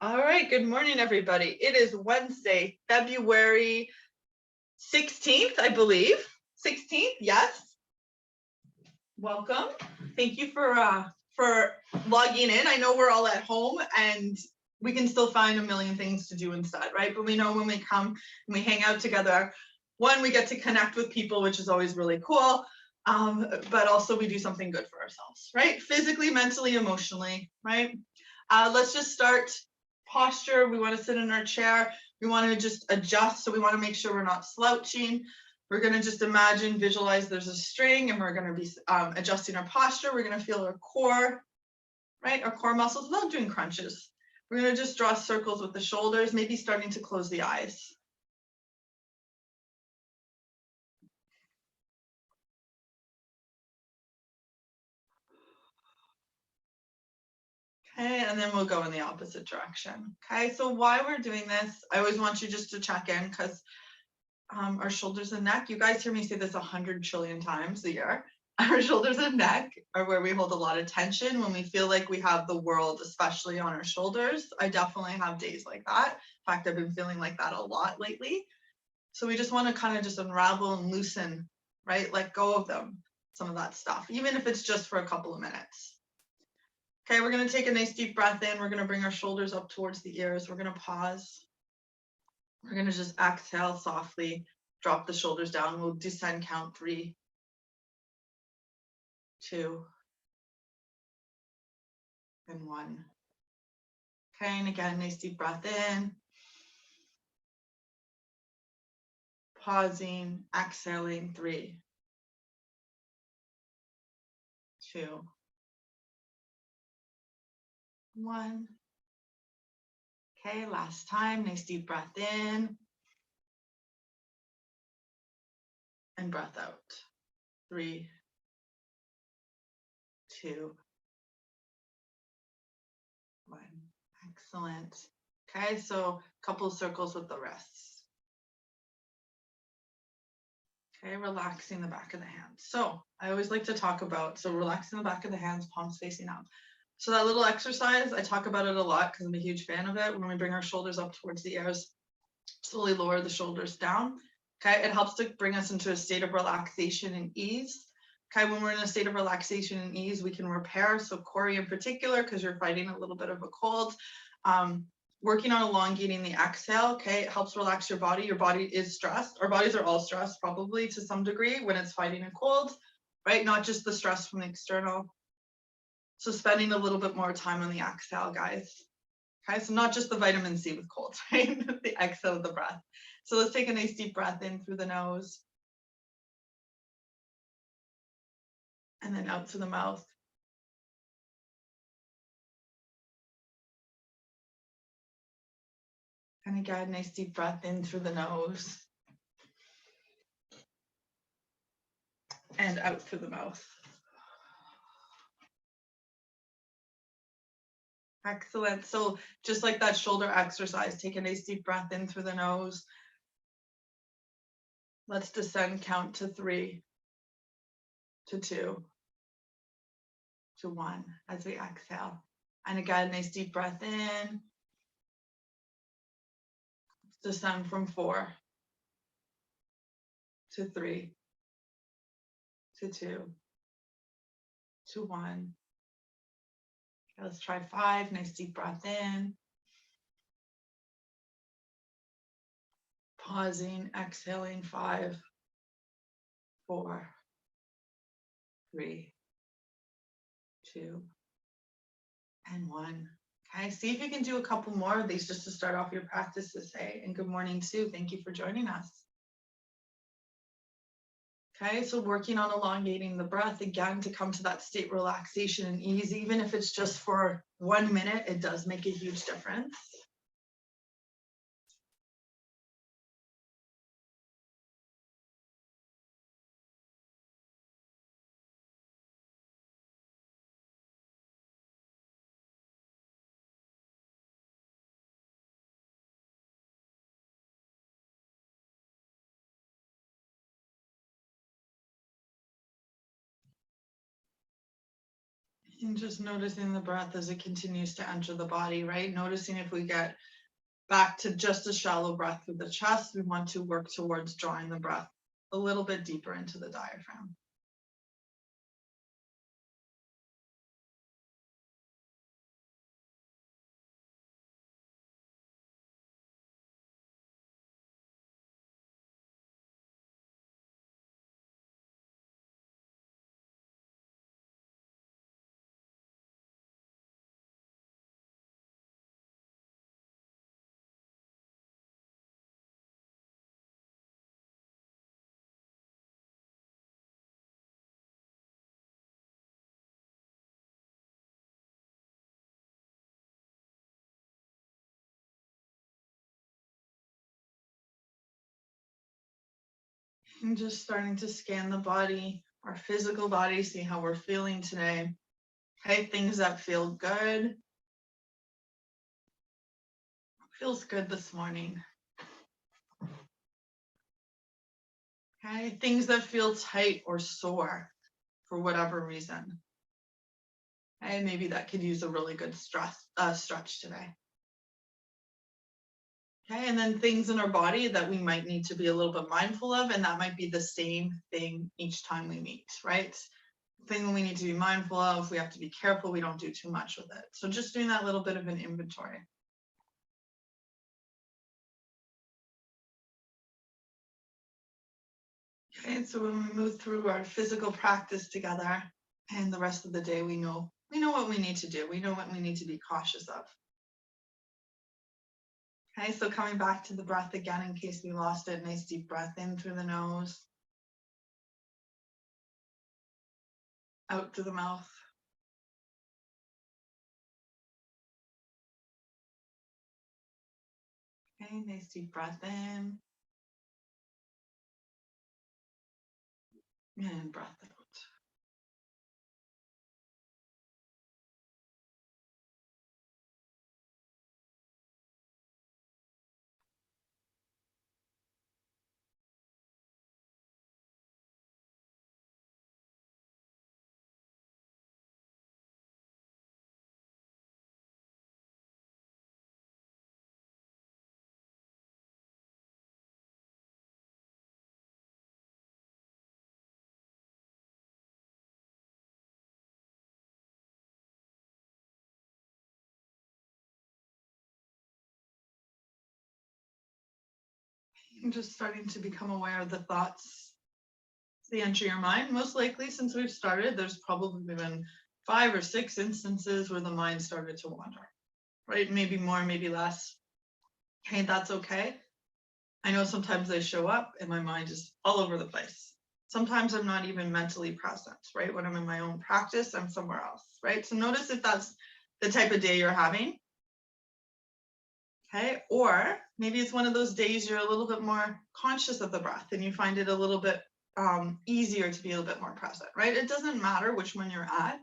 All right, good morning, everybody. It is Wednesday, February 16th, I believe. 16th, yes. Welcome. Thank you for logging in. I know we're all at home and we can still find a million things to do instead, right? But we know when we come and we hang out together, one, we get to connect with people, which is always really cool. But also we do something good for ourselves, right? Physically, mentally, emotionally, right? Let's just start. Posture, we want to sit in our chair. We want to just adjust. So we want to make sure we're not slouching. We're going to just imagine, visualize there's a string and we're going to be adjusting our posture. We're going to feel our core, right? Our core muscles without doing crunches. We're going to just draw circles with the shoulders, maybe starting to close the eyes. Okay, and then we'll go in the opposite direction. Okay, so while we're doing this, I always want you just to check in because our shoulders and neck, you guys hear me say this 100 trillion times a year. Our shoulders and neck are where we hold a lot of tension when we feel like we have the world, especially on our shoulders. I definitely have days like that. In fact, I've been feeling like that a lot lately. So we just want to kind of just unravel and loosen, right? Let go of them, some of that stuff, even if it's just for a couple of minutes. Okay, we're going to take a nice deep breath in. We're going to bring our shoulders up towards the ears. We're going to pause. We're going to just exhale softly, drop the shoulders down. We'll descend, count 3, 2, and 1. Okay, and again, nice deep breath in. Pausing, exhaling, 3, 2, 1. Okay, last time, nice deep breath in. And breath out. 3, 2, 1. Excellent. Okay, so a couple of circles with the wrists. Okay, relaxing the back of the hands. So I always like to talk about, so relaxing the back of the hands, palms facing up. So that little exercise, I talk about it a lot because I'm a huge fan of it. When we bring our shoulders up towards the ears, slowly lower the shoulders down. Okay, it helps to bring us into a state of relaxation and ease. Okay, when we're in a state of relaxation and ease, we can repair. So Corey in particular, because you're fighting a little bit of a cold, working on elongating the exhale, okay, it helps relax your body. Your body is stressed. Our bodies are all stressed probably to some degree when it's fighting a cold, right? Not just the stress from the external. So spending a little bit more time on the exhale, guys. Okay, so not just the vitamin C with colds, right? The exhale of the breath. So let's take a nice deep breath in through the nose. And then out through the mouth. And again, nice deep breath in through the nose. And out through the mouth. Excellent. So just like that shoulder exercise, take a nice deep breath in through the nose. Let's descend, count to 3, to 2, to 1 as we exhale. And again, nice deep breath in. Descend from 4, to 3, to 2, to 1. Okay, let's try 5. Nice deep breath in. Pausing, exhaling, 5, 4, 3, 2, and 1. Okay, see if you can do a couple more of these just to start off your practice this day. And good morning, Sue. Thank you for joining us. Okay, so working on elongating the breath again to come to that state of relaxation and ease, even if it's just for 1 minute, it does make a huge difference. And just noticing the breath as it continues to enter the body, right? Noticing if we get back to just a shallow breath through the chest, we want to work towards drawing the breath a little bit deeper into the diaphragm. And just starting to scan the body, our physical body, see how we're feeling today. Okay, things that feel good. Feels good this morning. Okay, things that feel tight or sore for whatever reason. Okay, maybe that could use a really good stretch today. Okay, and then things in our body that we might need to be a little bit mindful of, and that might be the same thing each time we meet, right? Thing we need to be mindful of, we have to be careful we don't do too much with it. So just doing that little bit of an inventory. Okay, so when we move through our physical practice together and the rest of the day, we know what we need to do. We know what we need to be cautious of. Okay, so coming back to the breath again, in case we lost it, nice deep breath in through the nose, out through the mouth. Okay, nice deep breath in and breath out. And just starting to become aware of the thoughts as they enter your mind. Most likely, since we've started, there's probably been 5 or 6 instances where the mind started to wander, right? Maybe more, maybe less. Okay, that's okay. I know sometimes they show up and my mind is all over the place. Sometimes I'm not even mentally present, right? When I'm in my own practice, I'm somewhere else, right? So notice if that's the type of day you're having. Okay, or maybe it's one of those days you're a little bit more conscious of the breath and you find it a little bit easier to be a little bit more present, right? It doesn't matter which one you're at.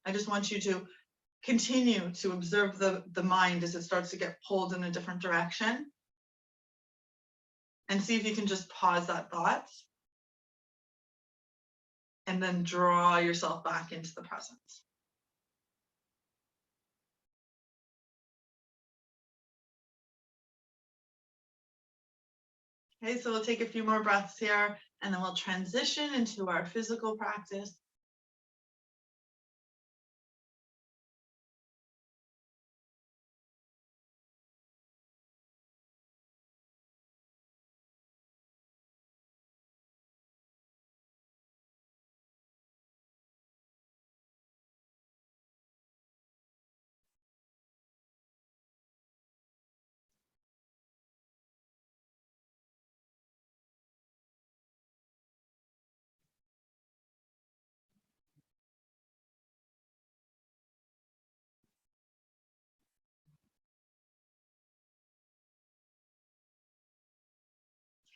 I just want you to continue to observe the mind as it starts to get pulled in a different direction and see if you can just pause that thought and then draw yourself back into the present. Okay, so we'll take a few more breaths here and then we'll transition into our physical practice.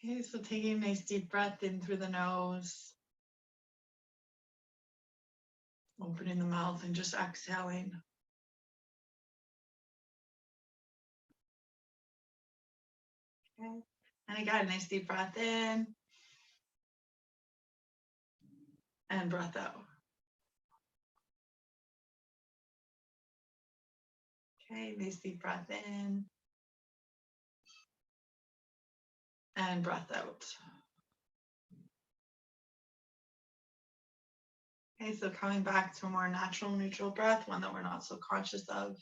Okay, so taking a nice deep breath in through the nose, opening the mouth and just exhaling. Okay, and again, nice deep breath in and breath out. Okay, nice deep breath in. And breath out. Okay, so coming back to a more natural, neutral breath, one that we're not so conscious of.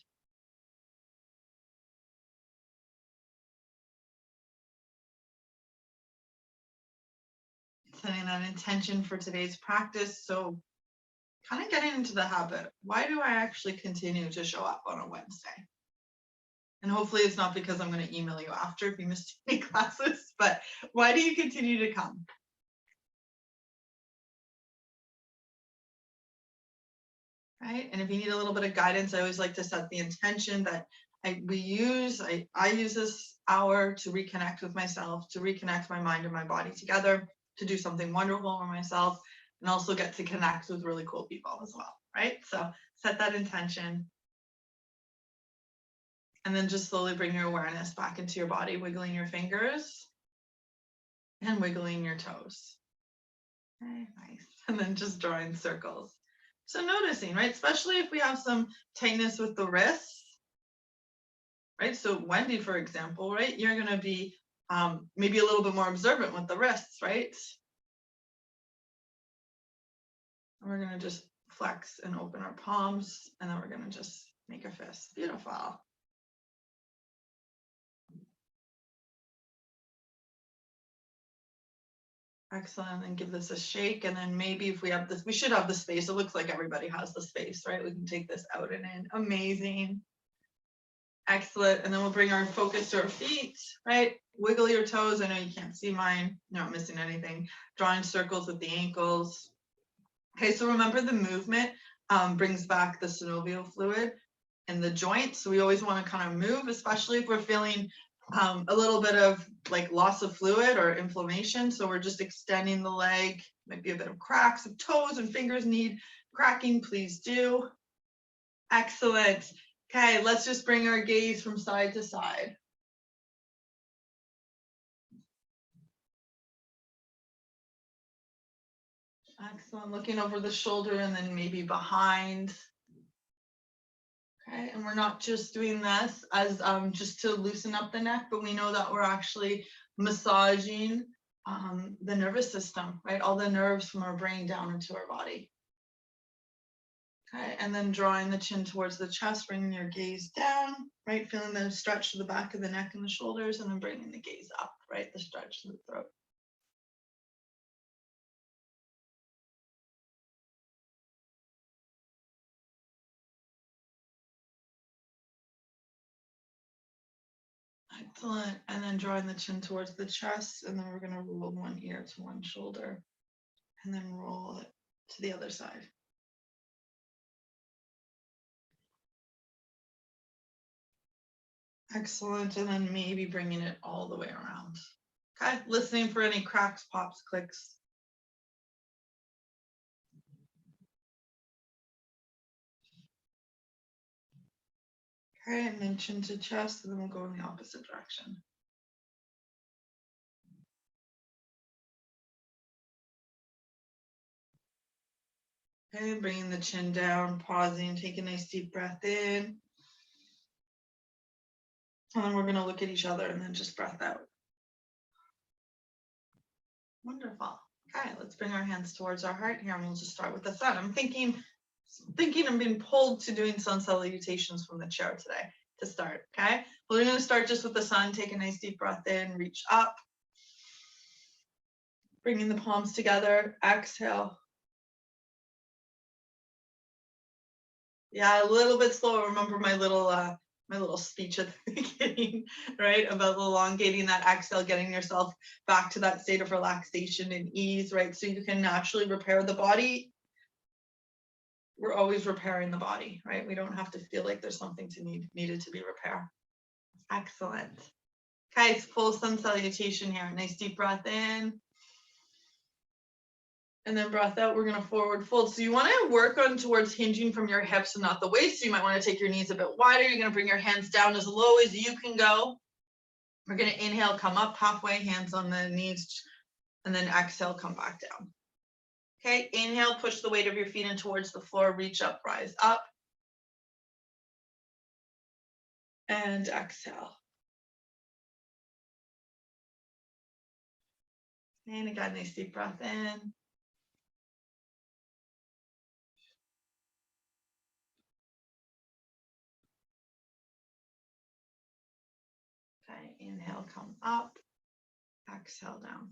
Setting that intention for today's practice. So kind of getting into the habit. Why do I actually continue to show up on a Wednesday? And hopefully it's not because I'm going to email you after if you missed any classes, but why do you continue to come? Right? And if you need a little bit of guidance, I always like to set the intention that I use this hour to reconnect with myself, to reconnect my mind and my body together, to do something wonderful for myself, and also get to connect with really cool people as well, right? So set that intention. And then just slowly bring your awareness back into your body, wiggling your fingers and wiggling your toes. Okay, nice. And then just drawing circles. So noticing, right? Especially if we have some tightness with the wrists, right? So Wendy, for example, right? You're going to be maybe a little bit more observant with the wrists, right? And we're going to just flex and open our palms, and then we're going to just make a fist. Beautiful. Excellent. And give this a shake. And then maybe if we have this, we should have the space. It looks like everybody has the space, right? We can take this out and in. Amazing. Excellent. And then we'll bring our focus to our feet, right? Wiggle your toes. I know you can't see mine. You're not missing anything. Drawing circles with the ankles. Okay, so remember the movement brings back the synovial fluid in the joint. So we always want to kind of move, especially if we're feeling a little bit of like loss of fluid or inflammation. So we're just extending the leg, might be a bit of cracks of toes and fingers need cracking, please do. Excellent. Okay, let's just bring our gaze from side to side. Excellent, looking over the shoulder and then maybe behind. Okay, and we're not just doing this as just to loosen up the neck, but we know that we're actually massaging the nervous system, right? All the nerves from our brain down into our body. Okay, and then drawing the chin towards the chest, bringing your gaze down, right? Feeling the stretch to the back of the neck and the shoulders, and then bringing the gaze up, right? The stretch to the throat. Excellent. And then drawing the chin towards the chest, and then we're going to roll one ear to one shoulder, and then roll it to the other side. Excellent. And then maybe bringing it all the way around. Okay, listening for any cracks, pops, clicks. Okay, and then chin to chest, and then we'll go in the opposite direction. Okay, bringing the chin down, pausing, take a nice deep breath in. And then we're going to look at each other and then just breath out. Wonderful. Okay, let's bring our hands towards our heart here, and we'll just start with the sun. I'm thinking I'm being pulled to doing sun salutations from the chair today to start, okay? We're going to start just with the sun. Take a nice deep breath in, reach up. Bringing the palms together, exhale. Yeah, a little bit slower. Remember my little speech at the beginning, right? About elongating that exhale, getting yourself back to that state of relaxation and ease, right? So you can naturally repair the body. We're always repairing the body, right? We don't have to feel like there's something needed to be repaired. Excellent. Okay, full sun salutation here. Nice deep breath in. And then breath out, we're going to forward fold. So you want to work on towards hinging from your hips and not the waist. So you might want to take your knees a bit wider. You're going to bring your hands down as low as you can go. We're going to inhale, come up halfway, hands on the knees, and then exhale, come back down. Okay, inhale, push the weight of your feet in towards the floor, reach up, rise up. And exhale. And again, nice deep breath in. Okay, inhale, come up. Exhale down.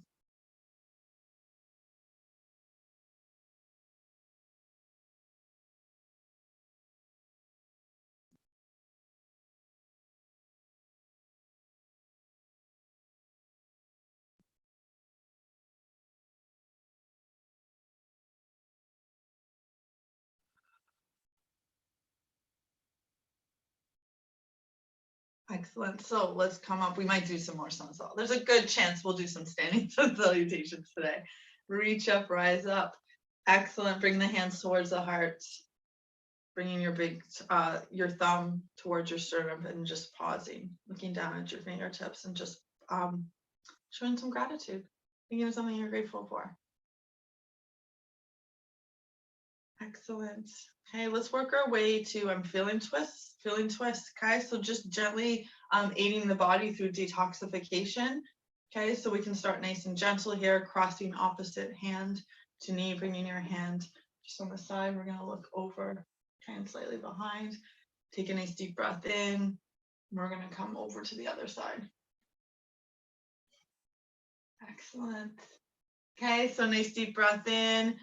Excellent. So let's come up. We might do some more sun salutation. There's a good chance we'll do some standing sun salutations today. Reach up, rise up. Excellent. Bring the hands towards the heart. Bringing your thumb towards your sternum and just pausing, looking down at your fingertips and just showing some gratitude, thinking of something you're grateful for. Excellent. Okay, let's work our way to feeling twists. Okay, so just gently aiding the body through detoxification. Okay, so we can start nice and gentle here, crossing opposite hand to knee, bringing your hand just on the side. We're going to look over, kind of slightly behind. Take a nice deep breath in. We're going to come over to the other side. Excellent. Okay, so nice deep breath in.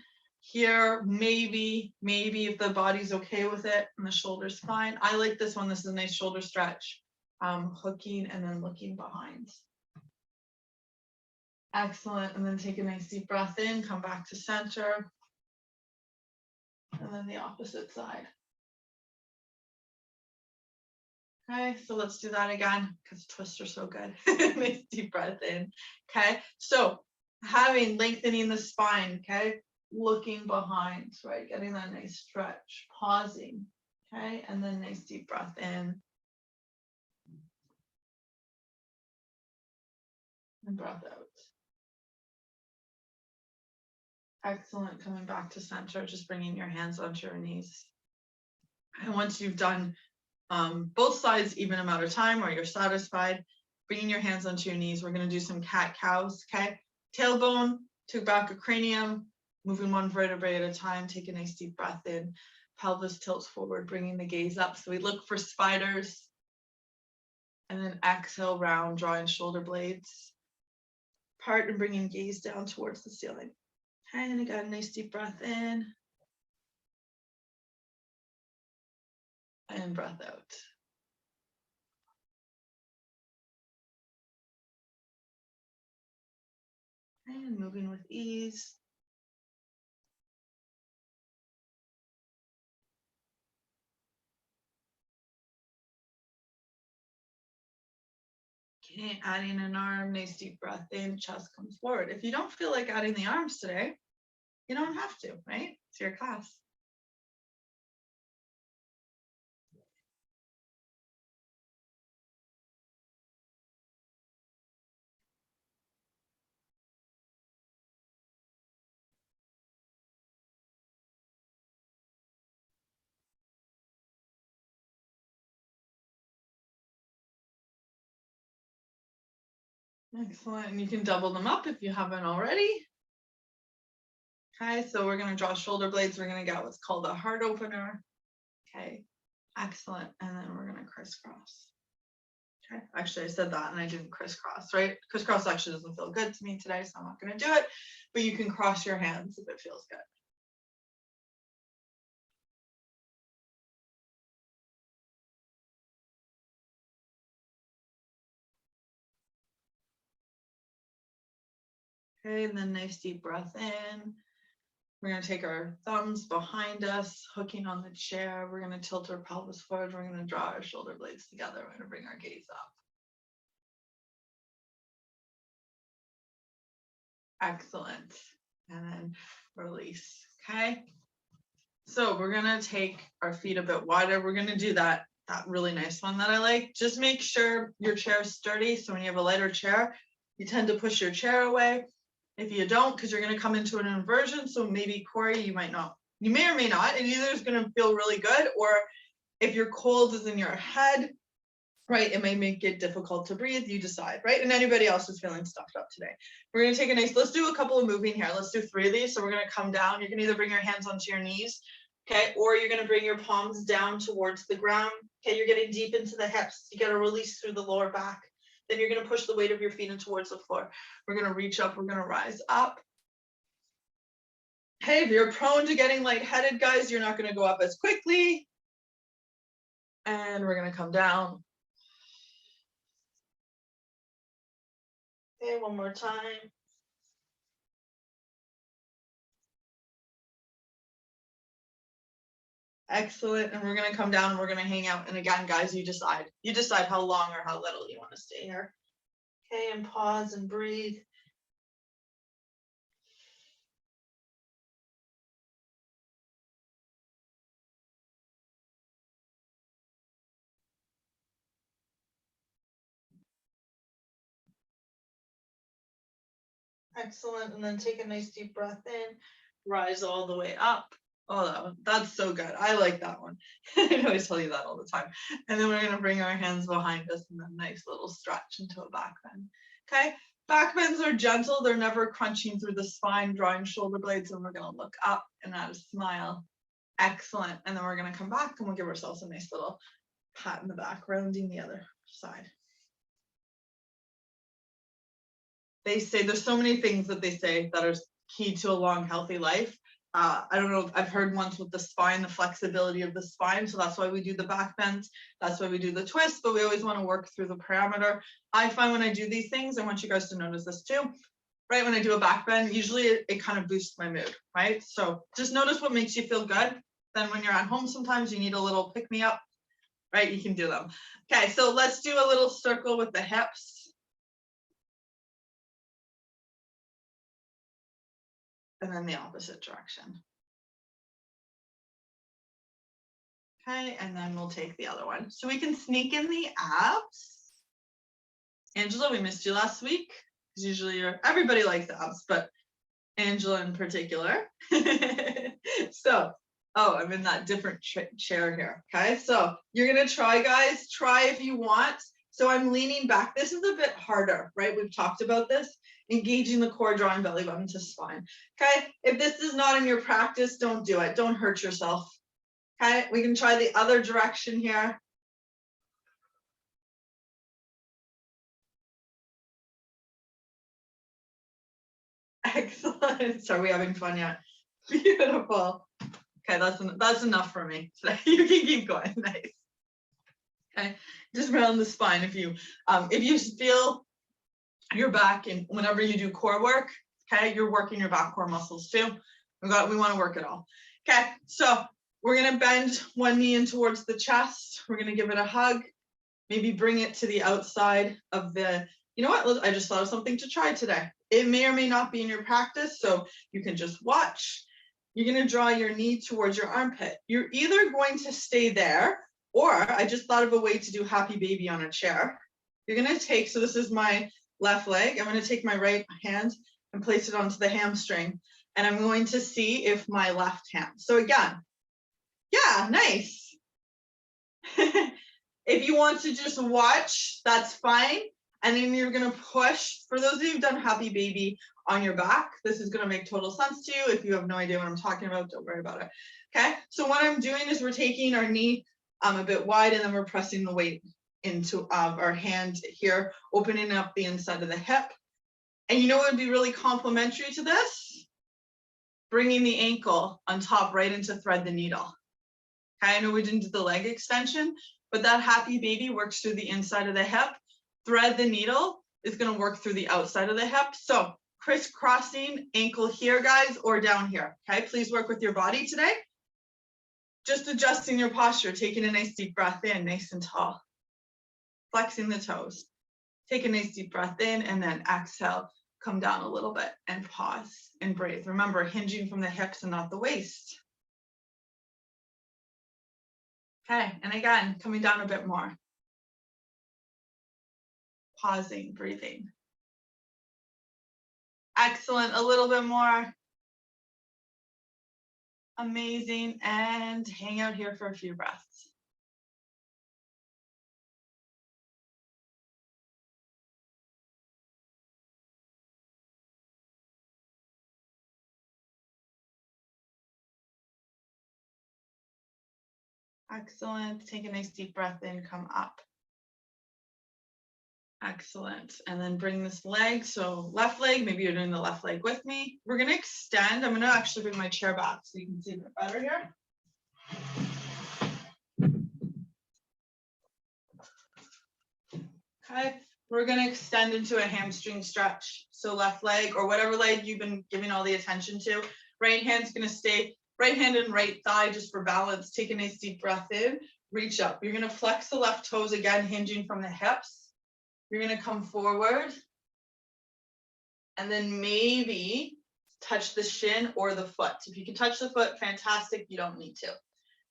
Here, maybe if the body's okay with it and the shoulder's fine. I like this one. This is a nice shoulder stretch. Hooking and then looking behind. Excellent. And then take a nice deep breath in, come back to center. And then the opposite side. Okay, so let's do that again because twists are so good. Nice deep breath in. Okay, so lengthening the spine, okay, looking behind, right, getting that nice stretch, pausing, okay, and then nice deep breath in. And breath out. Excellent. Coming back to center, just bringing your hands onto your knees. And once you've done both sides even amount of time or you're satisfied, bringing your hands onto your knees, we're going to do some cat-cows, okay? Tailbone to back of cranium, moving one vertebrae at a time. Take a nice deep breath in. Pelvis tilts forward, bringing the gaze up. So we look for spiders. And then exhale, round, drawing shoulder blades apart and bringing gaze down towards the ceiling. Okay, and again, nice deep breath in. And breath out. And moving with ease. Okay, adding an arm, nice deep breath in, chest comes forward. If you don't feel like adding the arms today, you don't have to, right? It's your class. Excellent, and you can double them up if you haven't already. Okay, so we're going to draw shoulder blades. We're going to get what's called a heart opener. Okay, excellent, and then we're going to crisscross. Okay, actually I said that and I didn't crisscross, right? Crisscross actually doesn't feel good to me today, so I'm not going to do it, but you can cross your hands if it feels good. Okay, and then nice deep breath in. We're going to take our thumbs behind us, hooking on the chair. We're going to tilt our pelvis forward. We're going to draw our shoulder blades together. We're going to bring our gaze up. Excellent. And then release. Okay. So we're going to take our feet a bit wider. We're going to do that really nice one that I like. Just make sure your chair is sturdy. So when you have a lighter chair, you tend to push your chair away. If you don't, because you're going to come into an inversion, so maybe Corey, you may or may not. It either is going to feel really good, or if your cold is in your head, right? It may make it difficult to breathe, you decide, right? And anybody else is feeling stuffed up today. We're gonna take a nice, let's do a couple of moving here. Let's do 3 of these. So we're gonna come down. You can either bring your hands onto your knees, okay? Or you're gonna bring your palms down towards the ground. Okay, you're getting deep into the hips. You gotta release through the lower back. Then you're gonna push the weight of your feet in towards the floor. We're gonna reach up, we're gonna rise up. Hey, if you're prone to getting lightheaded, guys, you're not gonna go up as quickly. And we're gonna come down. Okay, one more time. Excellent. And we're going to come down and we're going to hang out. And again, guys, you decide. You decide how long or how little you want to stay here. Okay, and pause and breathe. Excellent. And then take a nice deep breath in. Rise all the way up. Oh, that one. That's so good. I like that one. I always tell you that all the time. And then we're going to bring our hands behind us and then nice little stretch into a back bend. Okay. Back bends are gentle. They're never crunching through the spine, drawing shoulder blades. And we're going to look up and add a smile. Excellent. And then we're going to come back and we'll give ourselves a nice little pat in the back, rounding the other side. They say there's so many things that they say that are key to a long, healthy life. I don't know, I've heard once with the spine, the flexibility of the spine. So that's why we do the back bends. That's why we do the twist, but we always want to work through the parameter. I find when I do these things, I want you guys to notice this too, right? When I do a back bend, usually it kind of boosts my mood, right? So just notice what makes you feel good. Then when you're at home, sometimes you need a little pick me up, right? You can do them. Okay, so let's do a little circle with the hips. And then the opposite direction. Okay, and then we'll take the other one. So we can sneak in the abs. Angela, we missed you last week. Because usually everybody likes abs, but Angela in particular. So, oh, I'm in that different chair here. Okay, so you're gonna try, guys. Try if you want. So I'm leaning back. This is a bit harder, right? We've talked about this. Engaging the core, drawing belly button to spine. Okay, if this is not in your practice, don't do it. Don't hurt yourself. Okay, we can try the other direction here. Excellent. So are we having fun yet? Beautiful. Okay, that's enough for me today. You can keep going. Nice. Okay, just round the spine. If you feel your back, and whenever you do core work, okay, you're working your back core muscles too. We want to work it all. Okay, so we're gonna bend one knee in towards the chest. We're gonna give it a hug. Maybe bring it to the outside of the, you know what, I just thought of something to try today. It may or may not be in your practice, so you can just watch. You're gonna draw your knee towards your armpit. You're either going to stay there, or I just thought of a way to do happy baby on a chair. You're gonna take, so this is my left leg. I'm gonna take my right hand and place it onto the hamstring. And I'm going to see if my left hand, so again, yeah, nice. If you want to just watch, that's fine. And then you're gonna push, for those of you who've done happy baby on your back, this is gonna make total sense to you. If you have no idea what I'm talking about, don't worry about it. Okay, so what I'm doing is we're taking our knee a bit wide and then we're pressing the weight into our hand here, opening up the inside of the hip. And you know what would be really complementary to this? Bringing the ankle on top right into thread the needle. Okay, I know we didn't do the leg extension, but that happy baby works through the inside of the hip. Thread the needle is going to work through the outside of the hip. So crisscrossing ankle here, guys, or down here. Okay, please work with your body today. Just adjusting your posture, taking a nice deep breath in, nice and tall. Flexing the toes. Take a nice deep breath in and then exhale, come down a little bit and pause and breathe. Remember, hinging from the hips and not the waist. Okay, and again, coming down a bit more. Pausing, breathing. Excellent, a little bit more. Amazing, and hang out here for a few breaths. Excellent. Take a nice deep breath in, come up. Excellent. And then bring this leg. So left leg, maybe you're doing the left leg with me. We're going to extend. I'm going to actually bring my chair back so you can see a bit better here. Okay. We're going to extend into a hamstring stretch. So left leg or whatever leg you've been giving all the attention to. Right hand's going to stay right hand and right thigh just for balance. Take a nice deep breath in. Reach up. You're going to flex the left toes again, hinging from the hips. You're going to come forward. And then maybe touch the shin or the foot. If you can touch the foot, fantastic. You don't need to.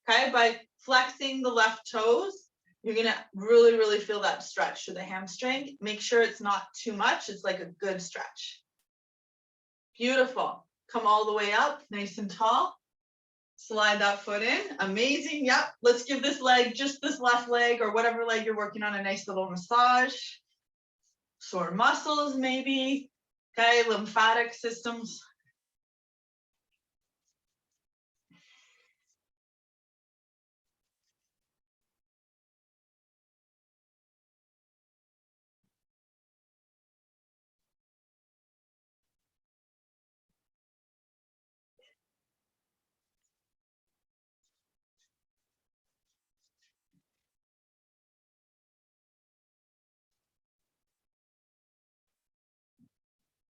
Okay. By flexing the left toes, you're going to really, really feel that stretch to the hamstring. Make sure it's not too much. It's like a good stretch. Beautiful. Come all the way up, nice and tall. Slide that foot in. Amazing. Yep. Let's give this leg, just this left leg or whatever leg you're working on, a nice little massage. Sore muscles, maybe. Okay. Lymphatic systems.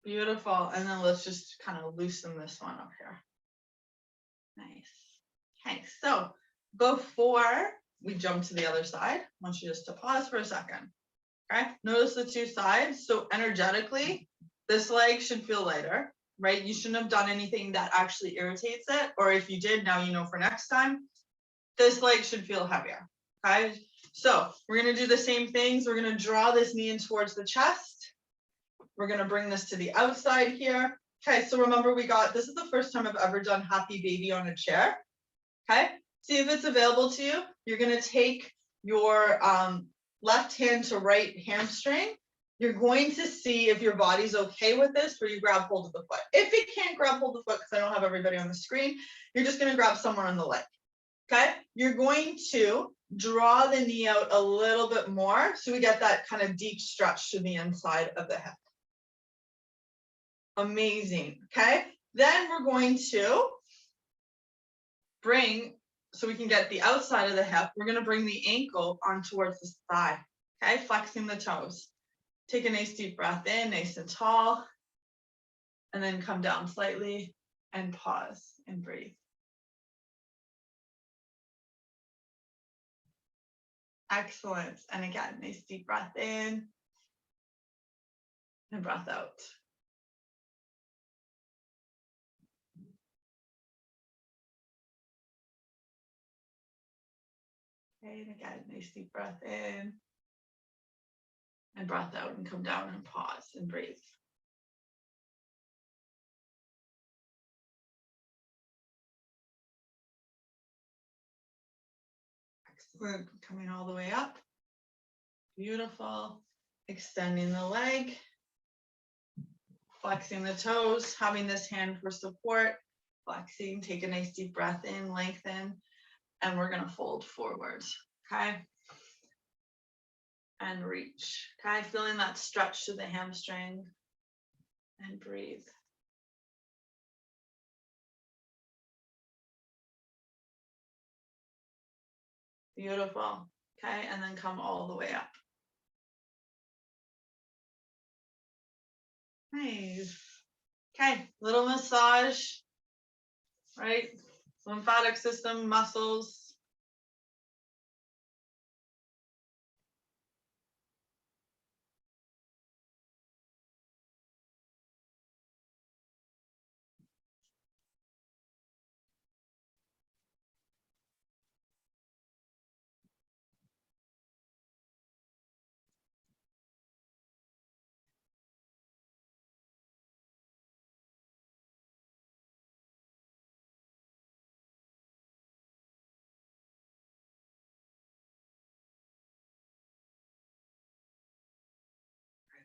Beautiful. And then let's just kind of loosen this one up here. Nice. Okay, so before we jump to the other side, I want you just to pause for a second. Okay, notice the two sides. So energetically, this leg should feel lighter, right? You shouldn't have done anything that actually irritates it. Or if you did, now you know for next time. This leg should feel heavier. Okay, so we're going to do the same things. We're going to draw this knee in towards the chest. We're going to bring this to the outside here. Okay, so remember this is the first time I've ever done happy baby on a chair. Okay, see if it's available to you. You're going to take your left hand to right hamstring. You're going to see if your body's okay with this, where you grab hold of the foot. If you can't grab hold of the foot, because I don't have everybody on the screen, you're just going to grab somewhere on the leg. Okay, you're going to draw the knee out a little bit more so we get that kind of deep stretch to the inside of the hip. Amazing. Okay, then we're going to bring, so we can get the outside of the hip, we're going to bring the ankle on towards the thigh. Okay, flexing the toes. Take a nice deep breath in, nice and tall, and then come down slightly and pause and breathe. Excellent. And again, nice deep breath in and breath out. Okay, and again, nice deep breath in and breath out, and come down and pause and breathe. Excellent. Coming all the way up. Beautiful. Extending the leg. Flexing the toes, having this hand for support. Flexing, take a nice deep breath in, lengthen, and we're going to fold forward. Okay. And reach. Okay, feeling that stretch to the hamstring, and breathe. Beautiful. Okay, and then come all the way up. Nice. Okay, little massage, right? Lymphatic system, muscles.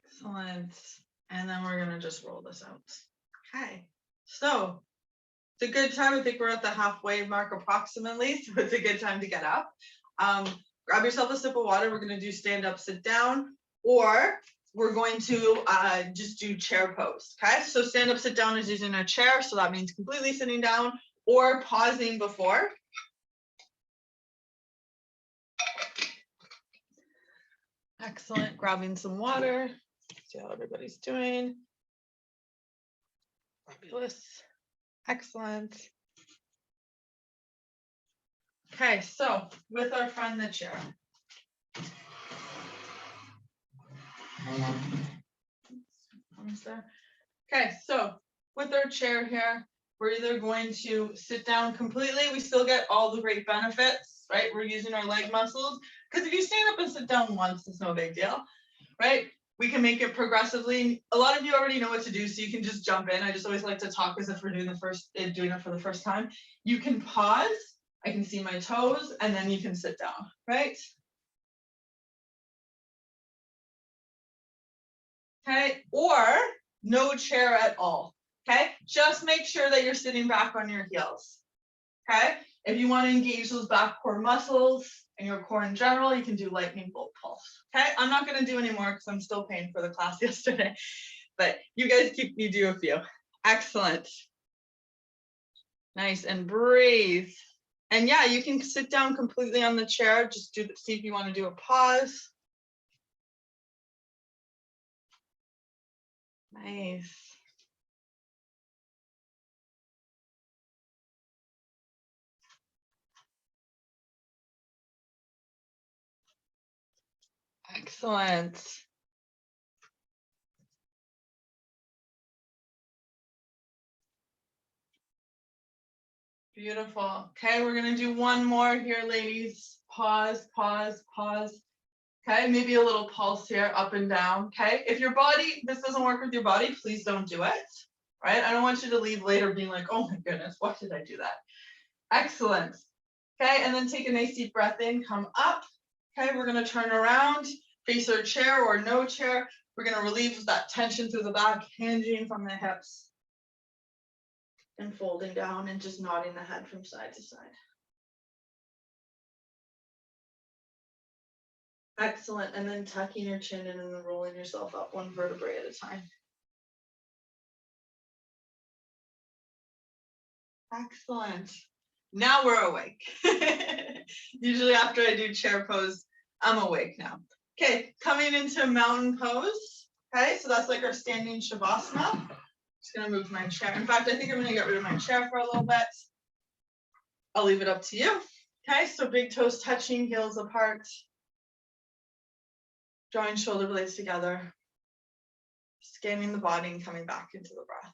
Excellent. And then we're going to just roll this out. Okay, so It's a good time. I think we're at the halfway mark approximately, so it's a good time to get up. Grab yourself a sip of water. We're going to do stand up, sit down, or we're going to just do chair pose. Okay, so stand up, sit down is using a chair, so that means completely sitting down or pausing before. Excellent. Grabbing some water. See how everybody's doing. Fabulous. Excellent. Okay, so with our friend the chair. Okay, so with our chair here, we're either going to sit down completely. We still get all the great benefits, right? We're using our leg muscles. Because if you stand up and sit down once, it's no big deal, right? We can make it progressively. A lot of you already know what to do, so you can just jump in. I just always like to talk as if we're doing it for the first time. You can pause. I can see my toes, and then you can sit down, right? Okay, or no chair at all. Okay, just make sure that you're sitting back on your heels. Okay, if you want to engage those back core muscles and your core in general, you can do lightning bolt pulse. Okay, I'm not going to do any more because I'm still paying for the class yesterday, but you guys keep me do a few. Excellent. Nice, and breathe. And yeah, you can sit down completely on the chair. Just see if you want to do a pause. Nice. Excellent. Beautiful. Okay, we're gonna do one more here, ladies. Pause, pause, pause. Okay, maybe a little pulse here, up and down. Okay, if this doesn't work with your body, please don't do it. Right? I don't want you to leave later being like, oh my goodness, why did I do that? Excellent. Okay, and then take a nice deep breath in, come up. Okay, we're gonna turn around, face our chair or no chair. We're gonna relieve that tension through the back, hinging from the hips. And folding down and just nodding the head from side to side. Excellent. And then tucking your chin in and then rolling yourself up one vertebrae at a time. Excellent. Now we're awake. Usually after I do chair pose, I'm awake now. Okay, coming into mountain pose. Okay, so that's like our standing shavasana. Just gonna move my chair. In fact, I think I'm gonna get rid of my chair for a little bit. I'll leave it up to you. Okay, so big toes touching, heels apart. Drawing shoulder blades together. Scanning the body and coming back into the breath.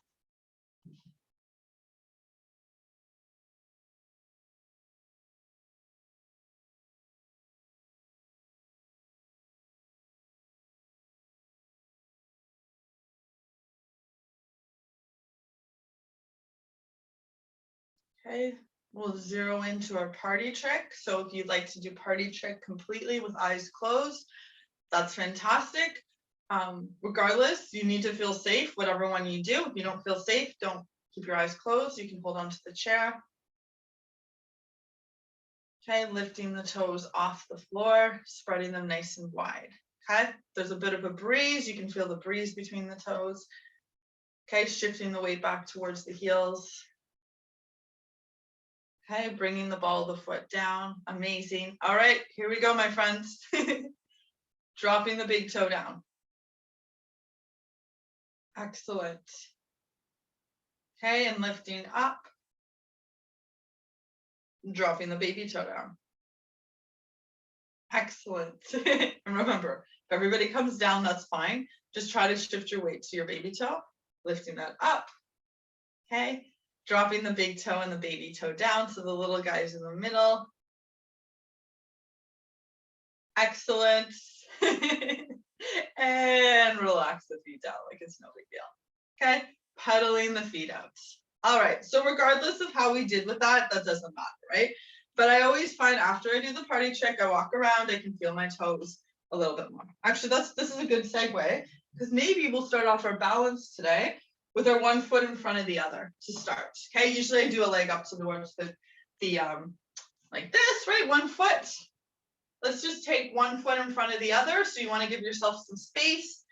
Okay, we'll zero into our party trick. So if you'd like to do party trick completely with eyes closed, that's fantastic. Regardless, you need to feel safe, whatever one you do. If you don't feel safe, don't keep your eyes closed. You can hold onto the chair. Okay, lifting the toes off the floor, spreading them nice and wide. Okay, there's a bit of a breeze. You can feel the breeze between the toes. Okay, shifting the weight back towards the heels. Okay, bringing the ball of the foot down. Amazing. All right, here we go, my friends. Dropping the big toe down. Excellent. Okay, and lifting up. Dropping the baby toe down. Excellent. And remember, if everybody comes down, that's fine. Just try to shift your weight to your baby toe, lifting that up. Okay, dropping the big toe and the baby toe down so the little guy's in the middle. Excellent. And relax the feet down like it's no big deal. Okay, pedaling the feet out. All right, so regardless of how we did with that, that doesn't matter, right? But I always find after I do the party trick, I walk around, I can feel my toes a little bit more. Actually, this is a good segue because maybe we'll start off our balance today with our one foot in front of the other to start. Okay, usually I do a leg up towards the like this, right? One foot. Let's just take one foot in front of the other. So you want to give yourself some space.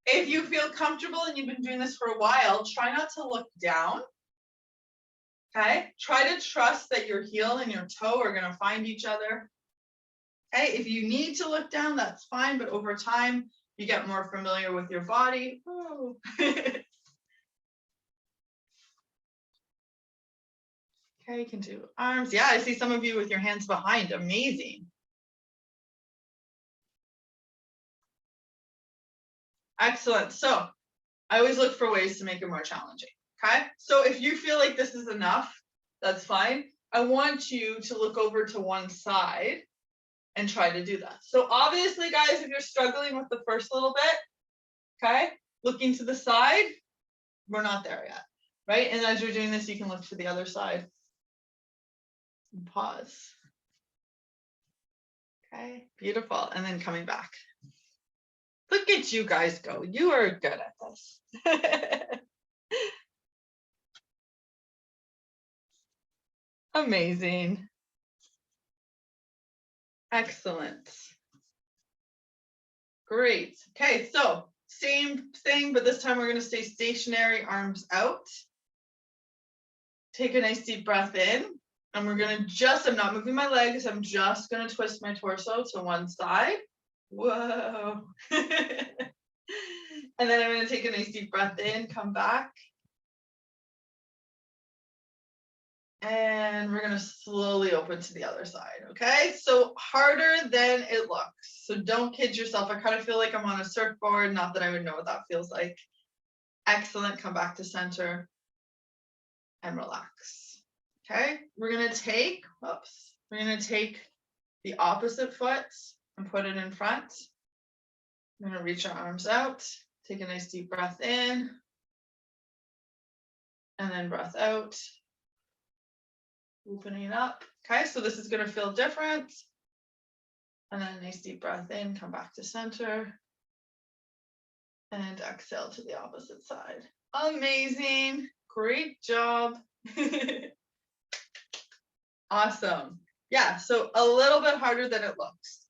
If you feel comfortable and you've been doing this for a while, try not to look down. Okay, try to trust that your heel and your toe are going to find each other. Okay, if you need to look down, that's fine, but over time, you get more familiar with your body. Oh. Okay, you can do arms. Yeah, I see some of you with your hands behind. Amazing. Excellent. So I always look for ways to make it more challenging. Okay, so if you feel like this is enough, that's fine. I want you to look over to one side and try to do that. So obviously, guys, if you're struggling with the first little bit, okay, looking to the side, we're not there yet, right? And as you're doing this, you can look to the other side and pause. Okay, beautiful. And then coming back. Look at you guys go. You are good at this. Amazing. Excellent. Great. Okay, so same thing, but this time we're going to stay stationary, arms out. Take a nice deep breath in, and we're going to just, I'm not moving my legs, I'm just going to twist my torso to one side. Whoa. And then I'm going to take a nice deep breath in, come back. And we're going to slowly open to the other side, okay? So harder than it looks. So don't kid yourself. I kind of feel like I'm on a surfboard, not that I would know what that feels like. Excellent, come back to center and relax, okay? We're going to take, we're going to take the opposite foot and put it in front. I'm going to reach our arms out, take a nice deep breath in, and then breath out. Opening up. Okay, so this is going to feel different. And then a nice deep breath in, come back to center. And exhale to the opposite side. Amazing. Great job. Awesome. Yeah, so a little bit harder than it looks.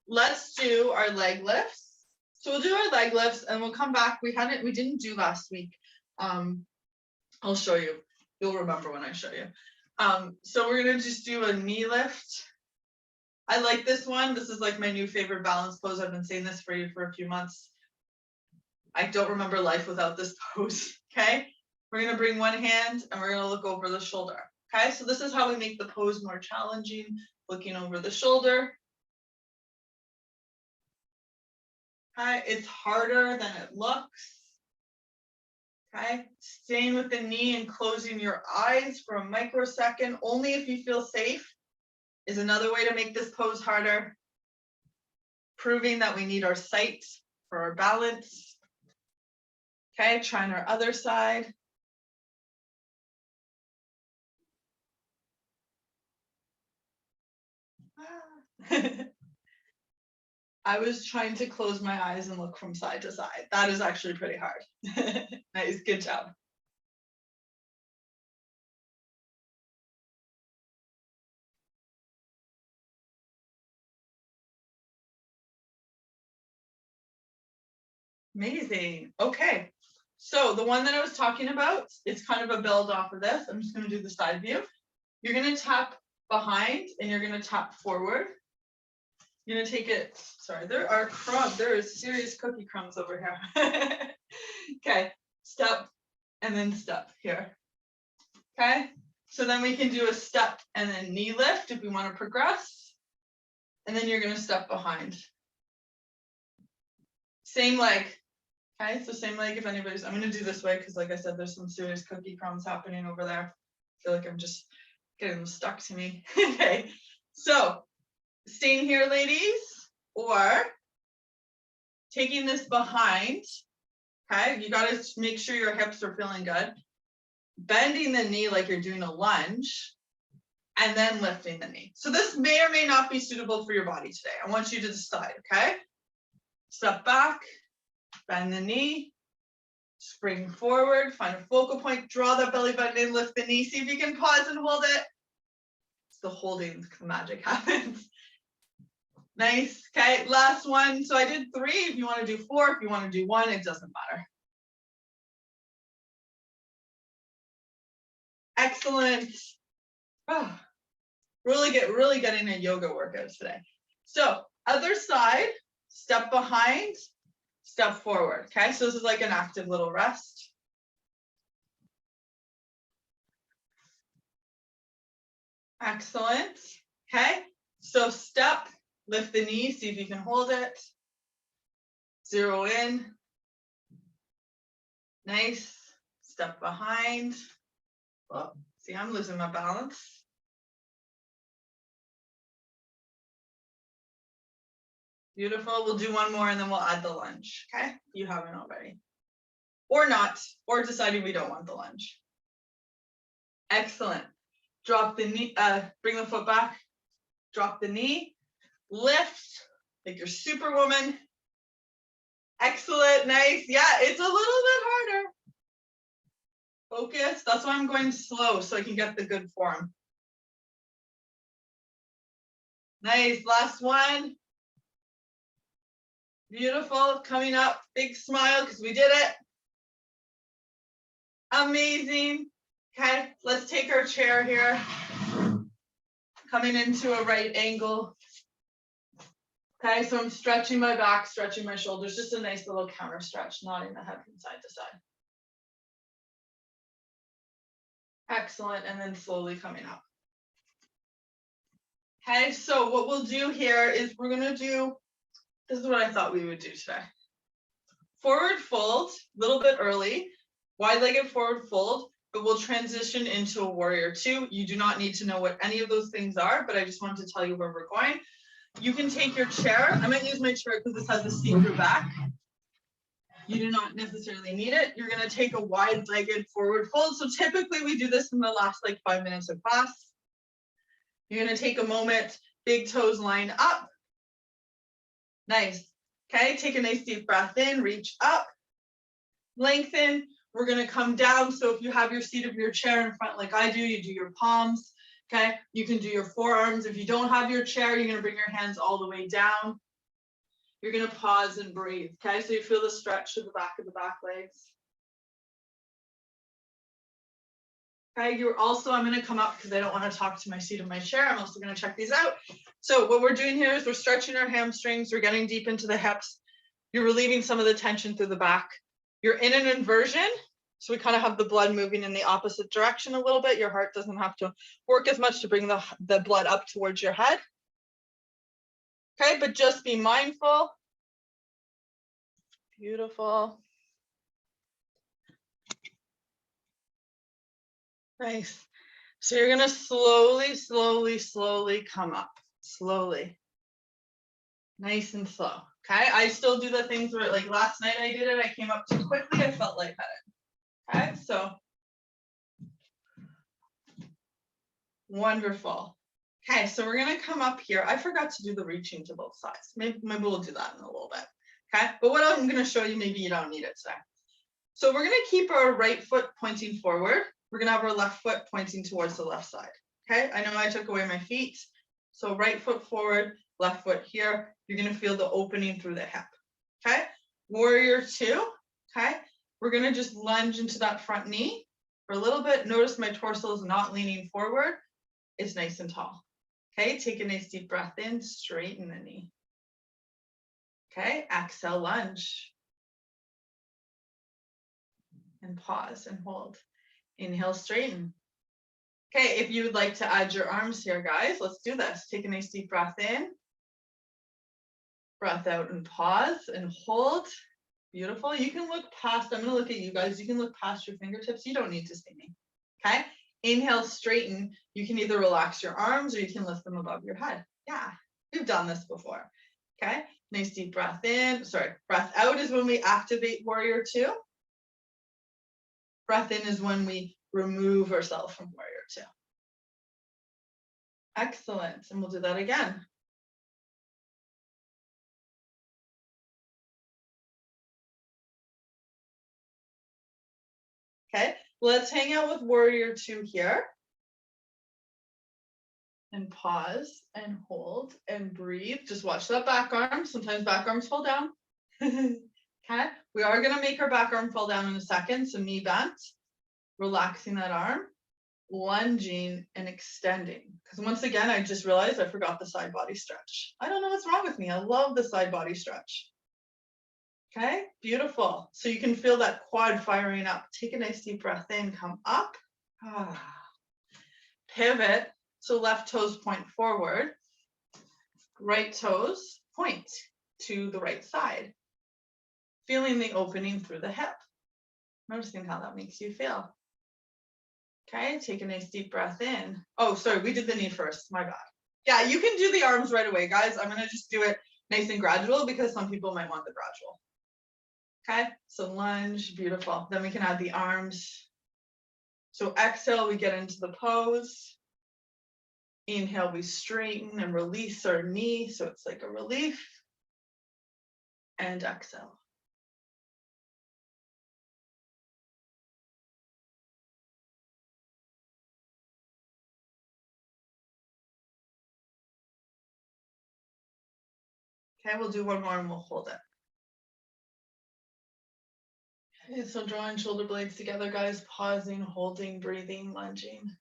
Let's do our leg lifts. So we'll do our leg lifts and we'll come back. We didn't do last week. I'll show you. You'll remember when I show you. So we're going to just do a knee lift. I like this one. This is like my new favorite balance pose. I've been saying this for you for a few months. I don't remember life without this pose. Okay. We're going to bring one hand and we're going to look over the shoulder. Okay. So this is how we make the pose more challenging. Looking over the shoulder. Okay. It's harder than it looks. Okay, staying with the knee and closing your eyes for a microsecond, only if you feel safe, is another way to make this pose harder. Proving that we need our sight for our balance. Okay, trying our other side. I was trying to close my eyes and look from side to side. That is actually pretty hard. Nice, good job. Amazing. Okay, so the one that I was talking about is kind of a build off of this. I'm just going to do the side view. You're going to tap behind and you're going to tap forward. You're going to take it, sorry, there are crumbs. There is serious cookie crumbs over here. Okay, step and then step here. Okay, so then we can do a step and then knee lift if we want to progress. And then you're going to step behind. Same leg. Okay, so same leg if anybody's, I'm going to do this way because like I said, there's some serious cookie crumbs happening over there. I feel like I'm just getting them stuck to me. Okay, so staying here, ladies, or taking this behind. Okay, you got to make sure your hips are feeling good. Bending the knee like you're doing a lunge, and then lifting the knee. So this may or may not be suitable for your body today. I want you to decide, okay? Step back, bend the knee, Spring forward, find a focal point, draw that belly button in, lift the knee, see if you can pause and hold it. It's the holding magic happens. Nice, okay, last one. So I did 3, if you want to do 4, if you want to do 1, it doesn't matter. Excellent. Oh, really getting a yoga workout today. So other side, step behind, step forward. Okay, so this is like an active little rest. Excellent. Okay, so step, lift the knee, see if you can hold it. 0 in. Nice. Step behind. Oh, see, I'm losing my balance. Beautiful. We'll do one more and then we'll add the lunge. Okay, if you haven't already. Or not, or deciding we don't want the lunge. Excellent. Drop the knee, bring the foot back, drop the knee, lift like you're Superwoman. Excellent, nice. Yeah, it's a little bit harder. Focus, that's why I'm going slow so I can get the good form. Nice, last one. Beautiful, coming up, big smile because we did it. Amazing. Okay, let's take our chair here. Coming into a right angle. Okay, so I'm stretching my back, stretching my shoulders, just a nice little counter stretch, nodding the head from side to side. Excellent, and then slowly coming up. Okay, so what we'll do here is we're gonna do, this is what I thought we would do today. Forward fold, a little bit early, wide-legged forward fold, but we'll transition into a warrior 2. You do not need to know what any of those things are, but I just wanted to tell you where we're going. You can take your chair. I might use my chair because this has a see-through back. You do not necessarily need it. You're going to take a wide-legged forward fold. So typically we do this in the last like 5 minutes of class. You're going to take a moment, big toes line up. Nice. Okay, take a nice deep breath in, reach up, lengthen. We're going to come down. So if you have your seat of your chair in front like I do, you do your palms. Okay, you can do your forearms. If you don't have your chair, you're going to bring your hands all the way down. You're going to pause and breathe. Okay, so you feel the stretch to the back of the back legs. Okay, you're also, I'm going to come up because I don't want to talk to my seat of my chair. I'm also going to check these out. So what we're doing here is we're stretching our hamstrings. We're getting deep into the hips. You're relieving some of the tension through the back. You're in an inversion. So we kind of have the blood moving in the opposite direction a little bit. Your heart doesn't have to work as much to bring the blood up towards your head. Okay, but just be mindful. Beautiful. Nice. So you're gonna slowly come up. Slowly. Nice and slow. Okay, I still do the things where like last night I did it, I came up too quickly, I felt lightheaded. Okay, so wonderful. Okay, so we're gonna come up here. I forgot to do the reaching to both sides. Maybe we'll do that in a little bit. Okay, but what I'm gonna show you, maybe you don't need it today. So we're gonna keep our right foot pointing forward. We're gonna have our left foot pointing towards the left side. Okay, I know I took away my feet. So right foot forward, left foot here. You're gonna feel the opening through the hip. Okay, warrior 2. Okay, we're gonna just lunge into that front knee for a little bit. Notice my torso is not leaning forward. It's nice and tall. Okay, take a nice deep breath in, straighten the knee. Okay, exhale, lunge. And pause and hold. Inhale, straighten. Okay, if you would like to add your arms here, guys, let's do this. Take a nice deep breath in. Breath out and pause and hold. Beautiful. You can look past, I'm going to look at you guys. You can look past your fingertips. You don't need to see me. Okay, inhale, straighten. You can either relax your arms or you can lift them above your head. Yeah, we've done this before. Okay, nice deep breath in. Sorry, breath out is when we activate warrior 2. Breath in is when we remove ourselves from warrior 2. Excellent. And we'll do that again. Okay, let's hang out with warrior two here. And pause and hold and breathe. Just watch that back arm. Sometimes back arms fall down. Okay, we are gonna make our back arm fall down in a second. So knee bent, relaxing that arm, lunging and extending. Because once again, I just realized I forgot the side body stretch. I don't know what's wrong with me. I love the side body stretch. Okay, beautiful. So you can feel that quad firing up. Take a nice deep breath in, come up. Pivot. So left toes point forward, right toes point to the right side. Feeling the opening through the hip. Noticing how that makes you feel. Okay, take a nice deep breath in. Oh, sorry, we did the knee first, my bad. Yeah, you can do the arms right away, guys. I'm gonna just do it nice and gradual because some people might want the gradual. Okay, so lunge, beautiful. Then we can add the arms. So exhale, we get into the pose. Inhale, we straighten and release our knee. So it's like a relief. And exhale. Okay, we'll do one more and we'll hold it. Okay, so drawing shoulder blades together, guys. Pausing, holding, breathing, lunging.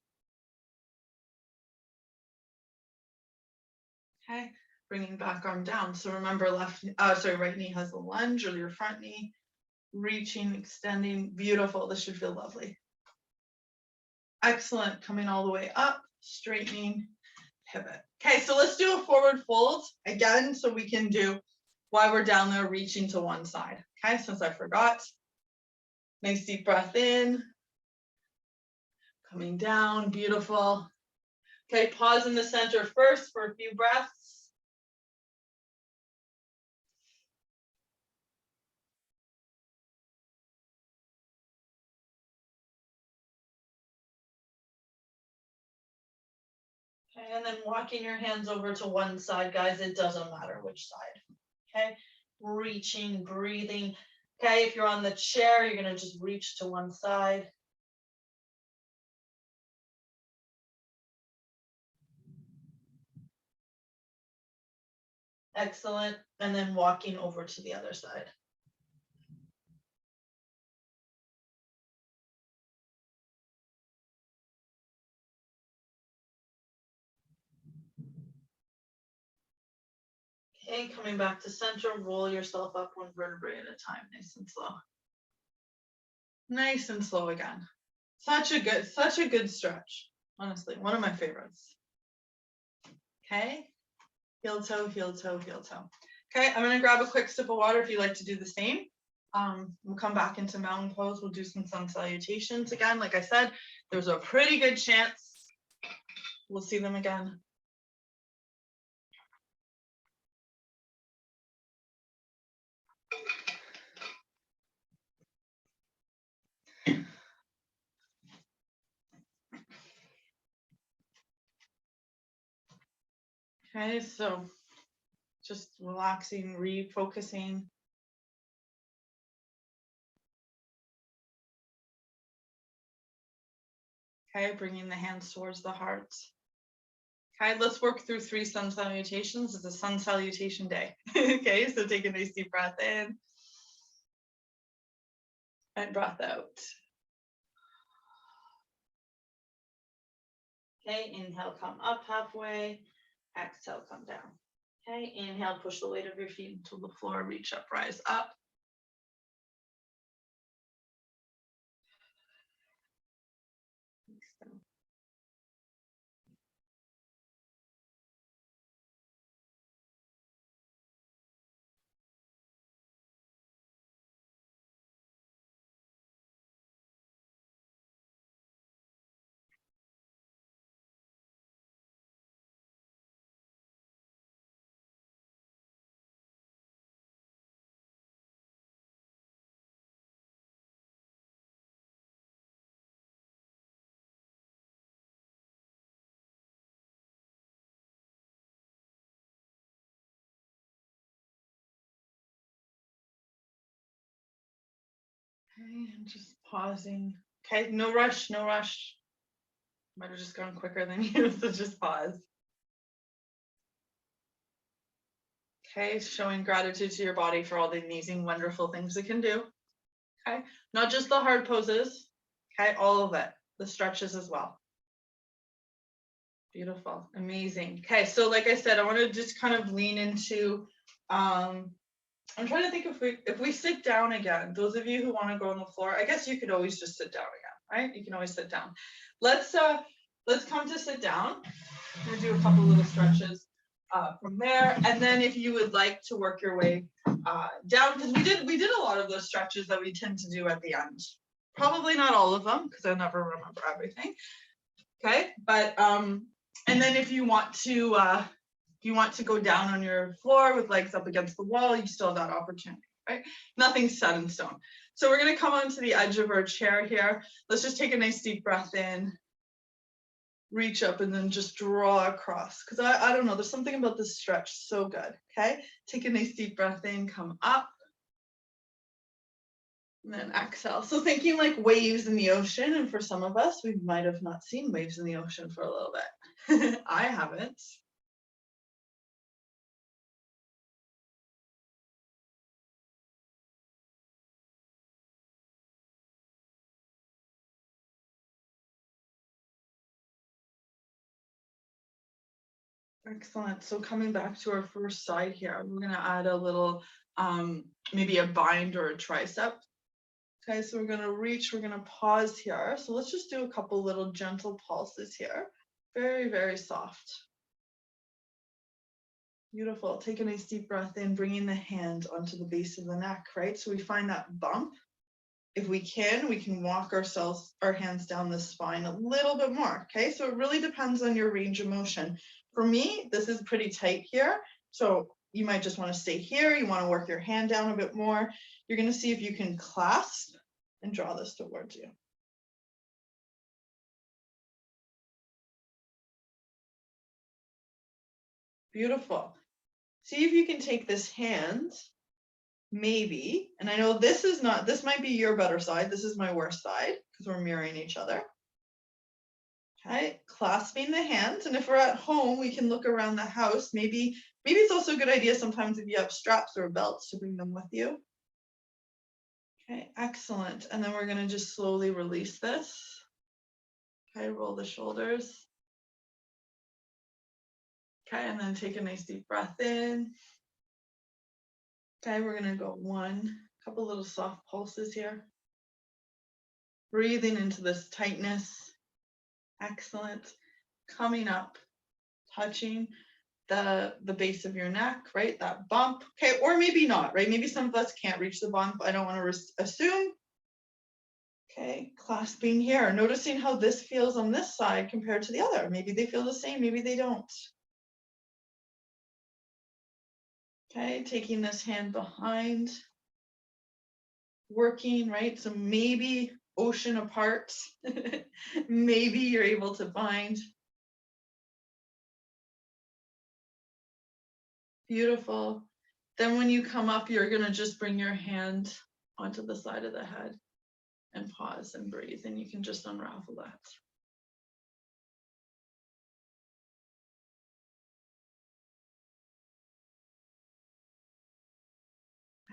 Okay, bringing back arm down. So remember right knee has the lunge or your front knee. Reaching, extending, beautiful. This should feel lovely. Excellent, coming all the way up, straightening, pivot. Okay, so let's do a forward fold again so we can do while we're down there reaching to one side. Okay, since I forgot. Nice deep breath in. Coming down, beautiful. Okay, pause in the center first for a few breaths. Okay, and then walking your hands over to one side, guys. It doesn't matter which side. Okay, reaching, breathing. Okay, if you're on the chair, you're gonna just reach to one side. Excellent, and then walking over to the other side. Okay, coming back to center, roll yourself up one vertebrae at a time, nice and slow. Nice and slow again. Such a good stretch. Honestly, one of my favorites. Okay, heel toe, heel toe, heel toe. Okay, I'm gonna grab a quick sip of water if you'd like to do the same. We'll come back into mountain pose. We'll do some sun salutations again. Like I said, there's a pretty good chance we'll see them again. Okay, so just relaxing, refocusing. Okay, bringing the hands towards the heart. Okay, let's work through 3 sun salutations. It's a sun salutation day. Okay, so take a nice deep breath in and breath out. Okay, inhale, come up halfway. Exhale, come down. Okay, inhale, push the weight of your feet into the floor, reach up, rise up. Okay, and just pausing, Okay, no rush, no rush. Might have just gone quicker than you, so just pause. Okay, showing gratitude to your body for all the amazing, wonderful things it can do. Okay, not just the hard poses, okay, all of it, the stretches as well. Beautiful, amazing. Okay, so like I said, I want to just kind of lean into, I'm trying to think if we sit down again, those of you who want to go on the floor, I guess you could always just sit down again, right? You can always sit down. Let's come to sit down. I'm gonna do a couple little stretches from there, and then if you would like to work your way down, because we did a lot of those stretches that we tend to do at the end. Probably not all of them, because I never remember everything. Okay, but and then if you want to go down on your floor with legs up against the wall, you still have that opportunity, right? Nothing's set in stone. So we're gonna come onto the edge of our chair here. Let's just take a nice deep breath in, reach up, and then just draw across. Because I don't know, there's something about this stretch so good, okay? Take a nice deep breath in, come up, and then exhale. So thinking like waves in the ocean, and for some of us, we might have not seen waves in the ocean for a little bit. I haven't. Excellent. So coming back to our first side here, we're going to add a little, maybe a bind or a tricep. Okay, so we're going to reach, we're going to pause here. So let's just do a couple little gentle pulses here. Very, very soft. Beautiful. Take a nice deep breath in, bringing the hand onto the base of the neck, right? So we find that bump. If we can walk our hands down the spine a little bit more, okay? So it really depends on your range of motion. For me, this is pretty tight here. So you might just want to stay here. You want to work your hand down a bit more. You're going to see if you can clasp and draw this towards you. Beautiful. See if you can take this hand, maybe, and I know this might be your better side. This is my worst side because we're mirroring each other. Okay, clasping the hands, and if we're at home, we can look around the house. Maybe it's also a good idea sometimes if you have straps or belts to bring them with you. Okay, excellent. And then we're going to just slowly release this. Okay, roll the shoulders. Okay, and then take a nice deep breath in. Okay, we're going to go couple little soft pulses here. Breathing into this tightness. Excellent. Coming up, touching the base of your neck, right? That bump. Okay, or maybe not, right? Maybe some of us can't reach the bump. I don't want to assume. Okay, clasping here. Noticing how this feels on this side compared to the other. Maybe they feel the same, maybe they don't. Okay, taking this hand behind. Working, right? So maybe ocean apart. Maybe you're able to bind. Beautiful. Then when you come up, you're going to just bring your hand onto the side of the head and pause and breathe, and you can just unravel that.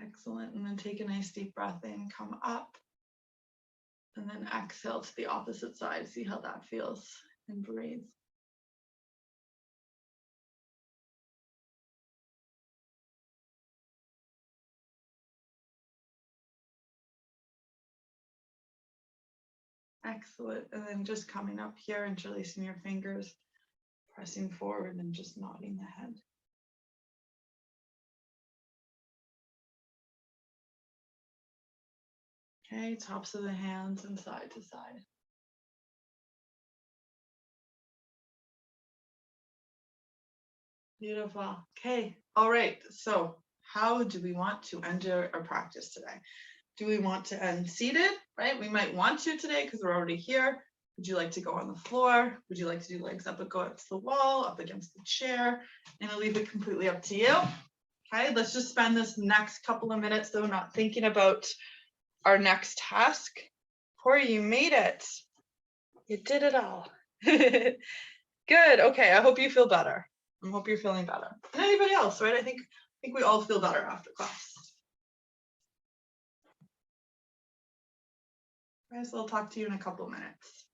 Excellent. And then take a nice deep breath in, come up, and then exhale to the opposite side. See how that feels, and breathe. Excellent. And then just coming up here, interlacing your fingers, pressing forward, and just nodding the head. Okay, tops of the hands and side to side. Beautiful. Okay. All right. So how do we want to end our practice today? Do we want to end seated, right? We might want to today because we're already here. Would you like to go on the floor? Would you like to do legs up and go against the wall, up against the chair? And I'll leave it completely up to you. Okay, let's just spend this next couple of minutes though not thinking about our next task. Corey, you made it. You did it all. Good. Okay. I hope you feel better. I hope you're feeling better. And anybody else, right? I think we all feel better after class. Guys, I'll talk to you in a couple minutes.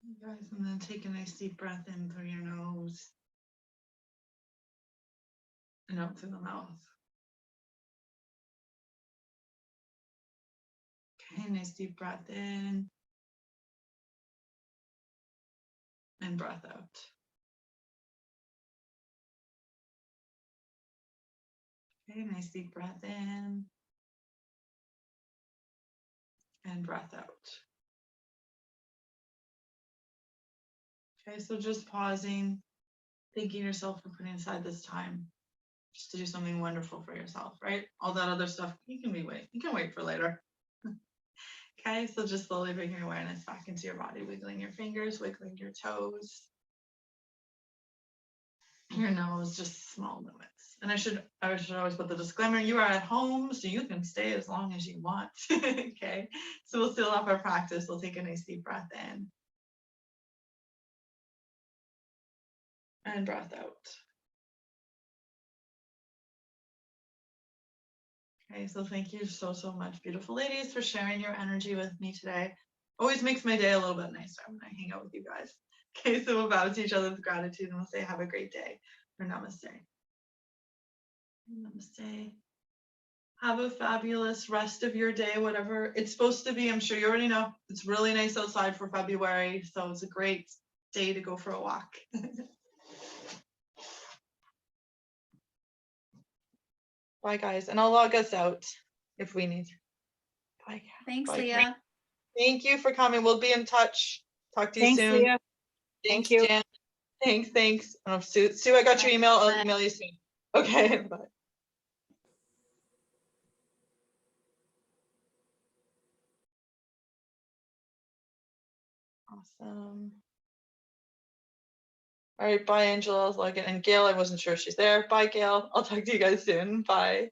You guys, and then take a nice deep breath in through your nose and out through the mouth. Okay, nice deep breath in and breath out. Okay, nice deep breath in and breath out. Okay, so just pausing, thanking yourself for putting aside this time just to do something wonderful for yourself, right? All that other stuff, you can wait for later. Okay, so just slowly bring your awareness back into your body, wiggling your fingers, wiggling your toes, your nose, just small movements. And I should always put the disclaimer, you are at home, so you can stay as long as you want. Okay, so we'll seal off our practice. We'll take a nice deep breath in and breath out. Okay, so thank you so much, beautiful ladies, for sharing your energy with me today. Always makes my day a little bit nicer when I hang out with you guys. Okay, so we'll bow to each other with gratitude and we'll say have a great day, or namaste. Namaste. Have a fabulous rest of your day, whatever it's supposed to be. I'm sure you already know it's really nice outside for February, so it's a great day to go for a walk. Bye, guys, and I'll log us out if we need. Bye. Thanks, Bye. Leah. Thank you for coming. We'll be in touch Talk to you Thanks, soon. Leah. Thanks, Thank you. Jan. Thanks. Sue, I got your email. I'll email you soon. Okay, bye. Awesome. All right, bye, Angela. I'll log in. And Gail, I wasn't sure if she's there. Bye, Gail. I'll talk to you guys soon. Bye.